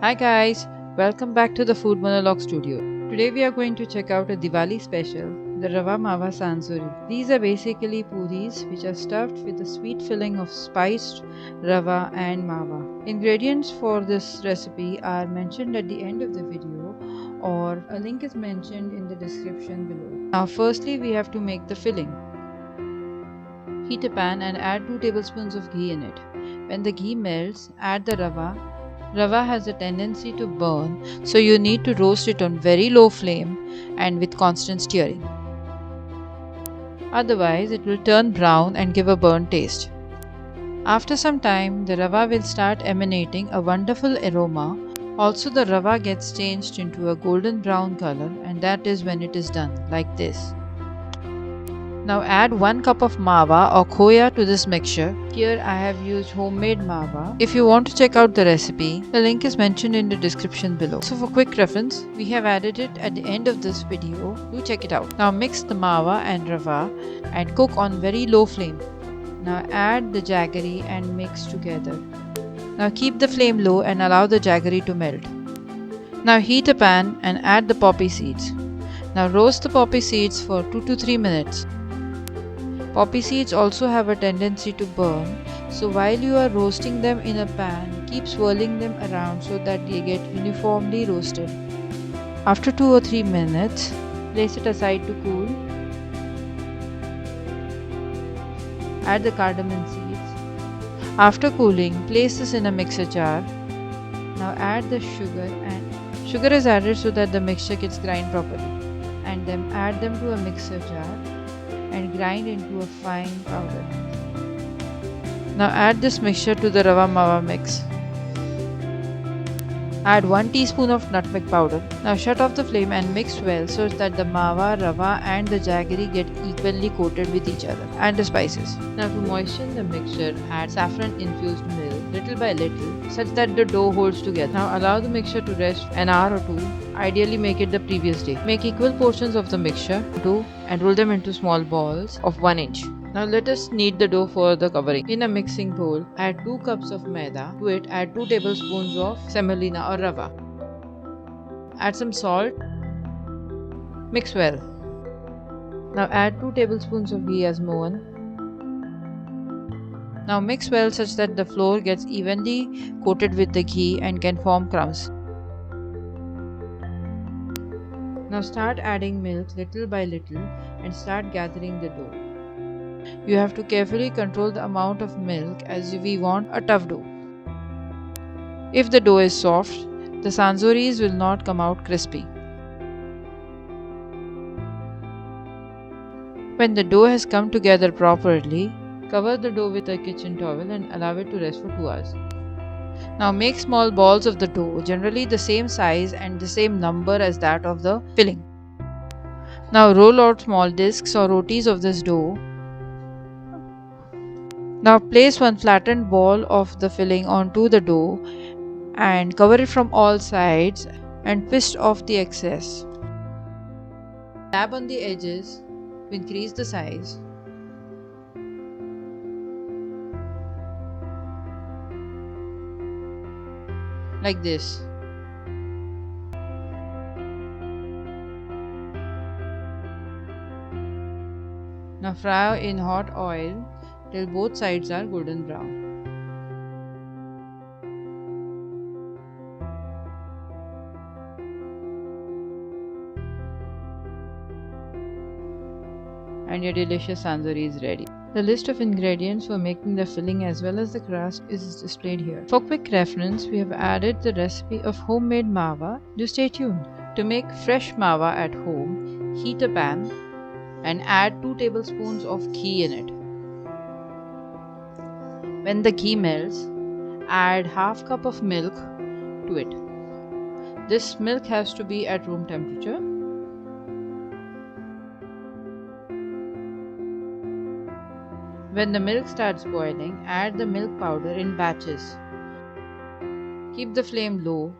Hi guys, welcome back to the Food Monologue Studio. Today we are going to check out a Diwali special, the Rawa Mawa Sanjori. These are basically Pooris which are stuffed with a sweet filling of spiced Rawa and Mawa. Ingredients for this recipe are mentioned at the end of the video or a link is mentioned in the description below. Now firstly we have to make the filling. Heat a pan and add 2 tablespoons of ghee in it. When the ghee melts, add the Rawa. Rawa has a tendency to burn, so you need to roast it on very low flame and with constant stirring. Otherwise, it will turn brown and give a burnt taste. After some time, the Rawa will start emanating a wonderful aroma. Also, the Rawa gets changed into a golden brown color, and that is when it is done, like this. Now add 1 cup of mawa or khoya to this mixture. Here I have used homemade mawa. If you want to check out the recipe, the link is mentioned in the description below. So for quick reference, we have added it at the end of this video. Do check it out. Now mix the mawa and rawa and cook on very low flame. Now add the jaggary and mix together. Now keep the flame low and allow the jaggary to melt. Now heat a pan and add the poppy seeds. Now roast the poppy seeds for 2 to 3 minutes. Poppy seeds also have a tendency to burn, so while you are roasting them in a pan, keep swirling them around so that they get uniformly roasted. After 2 or 3 minutes, place it aside to cool. Add the cardamon seeds. After cooling, place this in a mixer jar. Now add the sugar is added so that the mixture gets grind properly, and then add them to a mixer jar and grind into a fine powder. Now add this mixture to the Rawa Mawa mix. Add 1 teaspoon of nutmeg powder. Now shut off the flame and mix well so that the mawa, rawa and the jaggery get equally coated with each other, and the spices. Now to moisten the mixture, add saffron infused milk little by little such that the dough holds together. Now allow the mixture to rest an hour or two. Ideally make it the previous day. Make equal portions of the mixture dough and roll them into small balls of 1 inch. Now let us knead the dough for the covering. In a mixing bowl, add 2 cups of maida. To it, add 2 tablespoons of semolina or rava. Add some salt. Mix well. Now add 2 tablespoons of ghee as mohan. Now mix well such that the flour gets evenly coated with the ghee and can form crumbs. Now start adding milk little by little and start gathering the dough. You have to carefully control the amount of milk as we want a tough dough. If the dough is soft, the sanjoris will not come out crispy. When the dough has come together properly, cover the dough with a kitchen towel and allow it to rest for 2 hours. Now make small balls of the dough, generally the same size and the same number as that of the filling. Now roll out small discs or rotis of this dough. Now place 1 flattened ball of the filling onto the dough and cover it from all sides and twist off the excess. Dab on the edges to increase the size. Like this. Now fry in hot oil till both sides are golden brown. And your delicious sanjori is ready. The list of ingredients for making the filling as well as the crust is displayed here. For quick reference, we have added the recipe of homemade mawa. Do stay tuned. To make fresh mawa at home, heat a pan and add 2 tablespoons of ghee in it. When the ghee melts, add half cup of milk to it. This milk has to be at room temperature. When the milk starts boiling, add the milk powder in batches. Keep the flame low,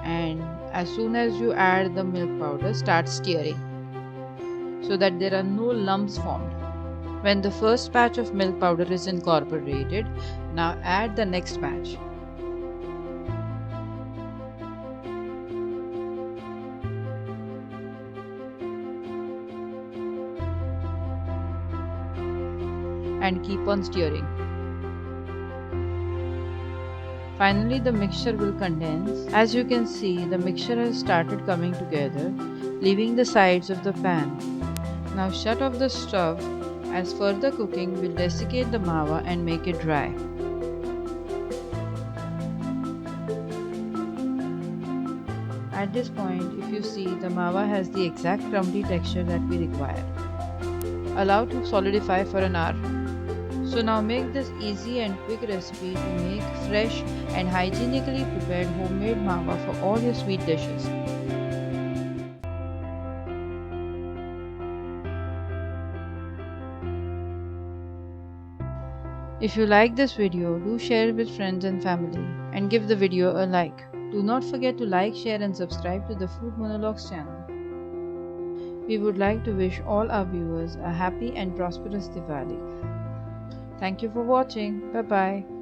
and as soon as you add the milk powder, start stirring so that there are no lumps formed. When the first batch of milk powder is incorporated, now add the next batch. and keep on stirring. Finally, the mixture will condense. As you can see, the mixture has started coming together, leaving the sides of the pan. Now shut off the stove, as further cooking will desiccate the mawa and make it dry. At this point, if you see, the mawa has the exact crumbly texture that we require. Allow to solidify for an hour. So now make this easy and quick recipe to make fresh and hygienically prepared homemade mawa for all your sweet dishes. If you like this video, do share it with friends and family and give the video a like. Do not forget to like, share and subscribe to the Food Monologues channel. We would like to wish all our viewers a happy and prosperous Diwali. Thank you for watching. Bye bye.